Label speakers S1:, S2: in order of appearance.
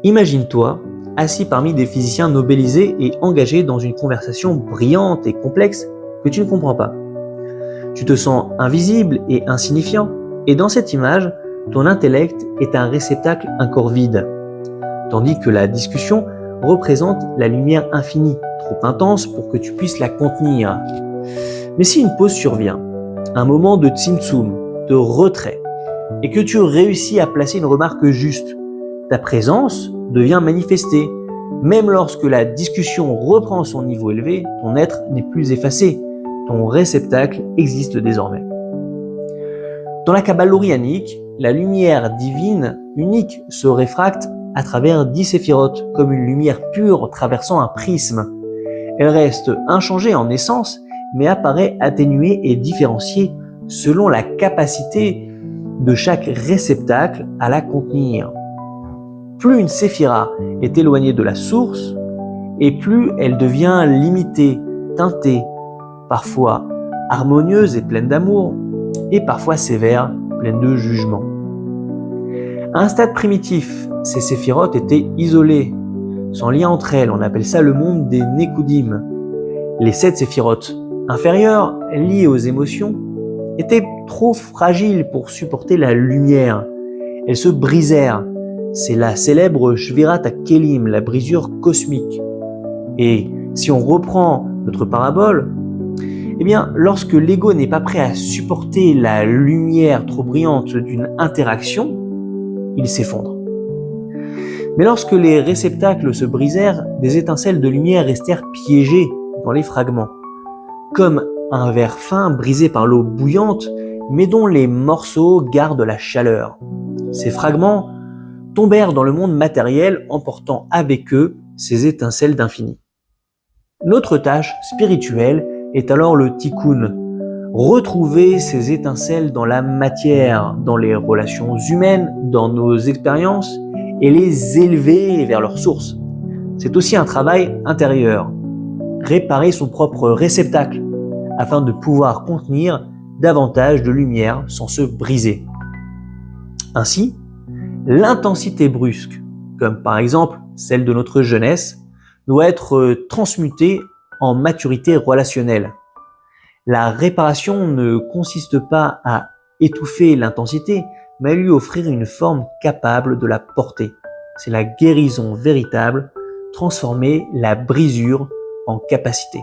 S1: Imagine-toi assis parmi des physiciens nobelisés et engagés dans une conversation brillante et complexe que tu ne comprends pas. Tu te sens invisible et insignifiant, et dans cette image, ton intellect est un réceptacle encore vide, tandis que la discussion représente la lumière infinie, trop intense pour que tu puisses la contenir. Mais si une pause survient, un moment de tsum-tsum, de retrait, et que tu réussis à placer une remarque juste, ta présence devient manifestée. Même lorsque la discussion reprend son niveau élevé, ton être n'est plus effacé, ton réceptacle existe désormais. Dans la Kabbale orianique, la lumière divine unique se réfracte à travers 10 séphirotes, comme une lumière pure traversant un prisme. Elle reste inchangée en essence, mais apparaît atténuée et différenciée selon la capacité de chaque réceptacle à la contenir. Plus une séphira est éloignée de la source, et plus elle devient limitée, teintée, parfois harmonieuse et pleine d'amour, et parfois sévère, pleine de jugement. À un stade primitif, ces séphirotes étaient isolées, sans lien entre elles. On appelle ça le monde des Nekudim. Les 7 séphirotes inférieures, liées aux émotions, étaient trop fragiles pour supporter la lumière. Elles se brisèrent. C'est la célèbre Shvirat HaKelim, la brisure cosmique. Et si on reprend notre parabole, eh bien, lorsque l'ego n'est pas prêt à supporter la lumière trop brillante d'une interaction, il s'effondre. Mais lorsque les réceptacles se brisèrent, des étincelles de lumière restèrent piégées dans les fragments, comme un verre fin brisé par l'eau bouillante, mais dont les morceaux gardent la chaleur. Ces fragments tombèrent dans le monde matériel, emportant avec eux ces étincelles d'infini. Notre tâche spirituelle est alors le tikkun, retrouver ces étincelles dans la matière, dans les relations humaines, dans nos expériences, et les élever vers leur source. C'est aussi un travail intérieur, réparer son propre réceptacle, afin de pouvoir contenir davantage de lumière sans se briser. Ainsi, l'intensité brusque, comme par exemple celle de notre jeunesse, doit être transmutée en maturité relationnelle. La réparation ne consiste pas à étouffer l'intensité, mais à lui offrir une forme capable de la porter. C'est la guérison véritable, transformer la brisure en capacité.